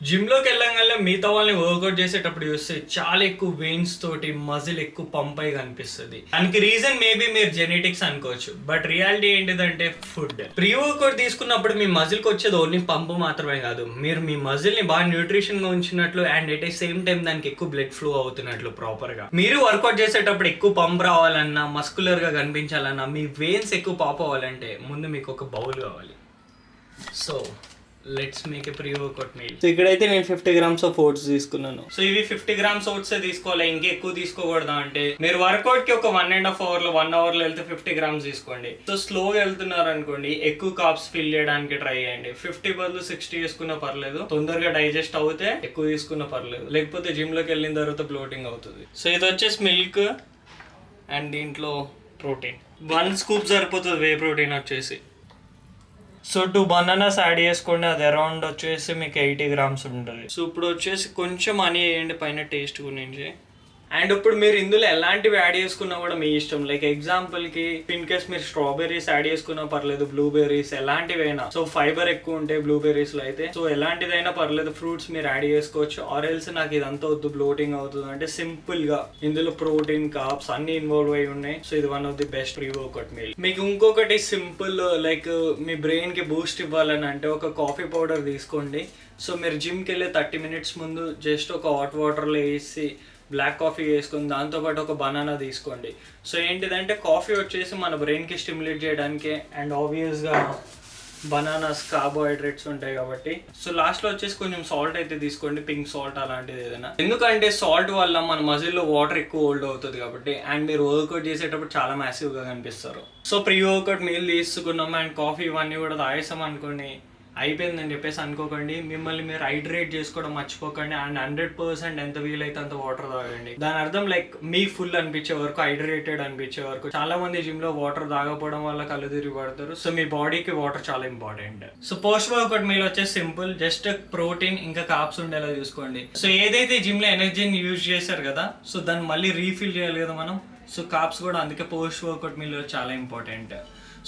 Gym లోకి వెళ్ళంగానే మిగతా వాళ్ళని వర్కౌట్ చేసేటప్పుడు చూస్తే చాలా ఎక్కువ వెయిన్స్ తోటి మజిల్ ఎక్కువ పంప్ అయి కనిపిస్తుంది. దానికి రీజన్ మేబీ మీరు జెనెటిక్స్ అనుకోవచ్చు, బట్ రియాలిటీ ఏంటిదంటే ఫుడ్. ప్రీ వర్కౌట్ తీసుకున్నప్పుడు మీ మజిల్ కి వచ్చేది ఓన్లీ పంపు మాత్రమే కాదు, మీరు మీ మజిల్ ని బాగా న్యూట్రిషన్ గా ఉంచినట్లు and at the same time దానికి ఎక్కువ బ్లడ్ ఫ్లో అవుతున్నట్లు ప్రాపర్ గా. మీరు వర్కౌట్ చేసేటప్పుడు ఎక్కువ పంప్ రావాలన్నా, మస్కులర్ గా కనిపించాలన్నా, మీ వెయిన్స్ ఎక్కువ పాప్ అవ్వాలంటే ముందు మీకు ఒక బౌల్ కావాలి. So let's make a pre workout meal. So ఇక్కడైతే నేను 50 grams ఆఫ్ ఓట్స్ తీసుకున్నాను. సో ఇవి 50 grams ఓట్స్ తీసుకోవాలి, ఇంకా ఎక్కువ తీసుకోకూడదా అంటే మీరు వర్కౌట్ కి ఒక 1.5 hour లో 1 hour లో వెళ్తే 50 grams తీసుకోండి. సో స్లోగా వెళ్తున్నారు అనుకోండి, ఎక్కువ కార్బ్స్ ఫిల్ చేయడానికి ట్రై చేయండి. 50 బదులు 60 వేసుకున్నా పర్లేదు, తొందరగా డైజెస్ట్ అవుతే ఎక్కువ తీసుకున్నా పర్లేదు, లేకపోతే జిమ్ లోకి వెళ్ళిన తర్వాత బ్లోటింగ్ అవుతుంది. సో ఇది వచ్చేసి మిల్క్ అండ్ దీంట్లో ప్రోటీన్ 1 scoop సరిపోతుంది. వే ప్రోటీన్ వచ్చేసి సో 2 బనానాస్ యాడ్ చేసుకోండి, అది అరౌండ్ వచ్చేసి మీకు 80 grams ఉంటుంది. సో ఇప్పుడు వచ్చేసి కొంచెం హనీ వేయండి పైన టేస్ట్ గురించి. అండ్ ఇప్పుడు మీరు ఇందులో ఎలాంటివి యాడ్ చేసుకున్నా కూడా మీ ఇష్టం. లైక్ ఎగ్జాంపుల్కి ఇన్ కేస్ మీరు స్ట్రాబెర్రీస్ యాడ్ చేసుకున్నా పర్లేదు, బ్లూబెర్రీస్ ఎలాంటివైనా. సో ఫైబర్ ఎక్కువ ఉంటాయి బ్లూబెర్రీస్లో అయితే, సో ఎలాంటిదైనా పర్లేదు, ఫ్రూట్స్ మీరు యాడ్ చేసుకోవచ్చు. ఆరెల్స్ నాకు ఇదంతా వద్దు బ్లోటింగ్ అవుతుంది అంటే సింపుల్గా ఇందులో ప్రోటీన్, కార్బ్స్ అన్ని ఇన్వాల్వ్ అయి ఉన్నాయి. సో ఇది one of the best pre workout meal. మీకు ఇంకొకటి సింపుల్, లైక్ మీ బ్రెయిన్కి బూస్ట్ ఇవ్వాలని అంటే ఒక కాఫీ పౌడర్ తీసుకోండి. సో మీరు జిమ్కి వెళ్ళే 30 minutes ముందు జస్ట్ ఒక హాట్ వాటర్లో వేసి బ్లాక్ కాఫీ వేసుకుని దాంతోపాటు ఒక బనానా తీసుకోండి. సో ఏంటిదంటే కాఫీ వచ్చేసి మన బ్రెయిన్కి స్టిమ్యులేట్ చేయడానికి, అండ్ ఆబ్వియస్గా బనానాస్ కార్బోహైడ్రేట్స్ ఉంటాయి కాబట్టి. సో లాస్ట్లో వచ్చేసి కొంచెం సాల్ట్ అయితే తీసుకోండి, పింక్ సాల్ట్ అలాంటిది ఏదైనా. ఎందుకంటే సాల్ట్ వల్ల మన మజిల్లో వాటర్ ఎక్కువ హోల్డ్ అవుతుంది కాబట్టి, అండ్ మీరు వర్కౌట్ చేసేటప్పుడు చాలా మ్యాసివ్గా కనిపిస్తారు. సో ప్రీ వర్కౌట్ మీల్ తీసుకున్నాం అండ్ కాఫీ ఇవన్నీ కూడా తాగేసాం అనుకోండి, అయిపోయిందని చెప్పేసి అనుకోకండి. మిమ్మల్ని మీరు హైడ్రేట్ చేసుకోవడం మర్చిపోకండి అండ్ 100% ఎంత వీలైతే అంత వాటర్ తాగండి. దాని అర్థం లైక్ మీ ఫుల్ అనిపించే వరకు, హైడ్రేటెడ్ అనిపించే వరకు. చాలా మంది జిమ్ లో వాటర్ తాగకపోవడం వల్ల కళ్ళు తిరిగి పడతారు. సో మీ బాడీకి వాటర్ చాలా important. So post workout meal వచ్చేసి సింపుల్, జస్ట్ ప్రోటీన్ ఇంకా కార్బ్స్ ఉండేలా చూసుకోండి. సో ఏదైతే జిమ్ లో ఎనర్జీని యూజ్ చేశారు కదా, సో దాన్ని మళ్ళీ రీఫిల్ చేయాలి కదా మనం. సో కార్బ్స్ కూడా అందుకే పోస్ట్ వర్కౌట్ మీల్ చాలా ఇంపార్టెంట్.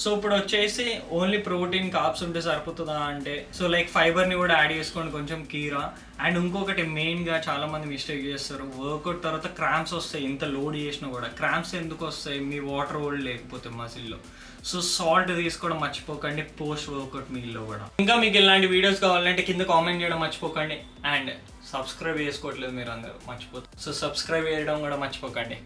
సో ఇప్పుడు వచ్చేసి ఓన్లీ ప్రోటీన్, కార్బ్స్ ఉంటే సరిపోతుందా అంటే, సో లైక్ ఫైబర్ని కూడా యాడ్ చేసుకోండి, కొంచెం కీరా. అండ్ ఇంకొకటి మెయిన్గా చాలా మంది మిస్టేక్ చేస్తారు, వర్కౌట్ తర్వాత క్రాంప్స్ వస్తాయి. ఇంత లోడ్ చేసినా కూడా క్రాంప్స్ ఎందుకు వస్తాయి? మీ వాటర్ హోల్డ్ లేకపోతే మసిల్లో. సో సాల్ట్ తీసుకోవడం మర్చిపోకండి పోస్ట్ వర్కౌట్ మీల్లో కూడా. ఇంకా మీకు ఇలాంటి వీడియోస్ కావాలంటే కింద కామెంట్ చేయడం మర్చిపోకండి. అండ్ సబ్స్క్రైబ్ చేసుకోవట్లేదు మీరు అందరూ, మర్చిపోతారు. సో సబ్స్క్రైబ్ చేయడం కూడా మర్చిపోకండి.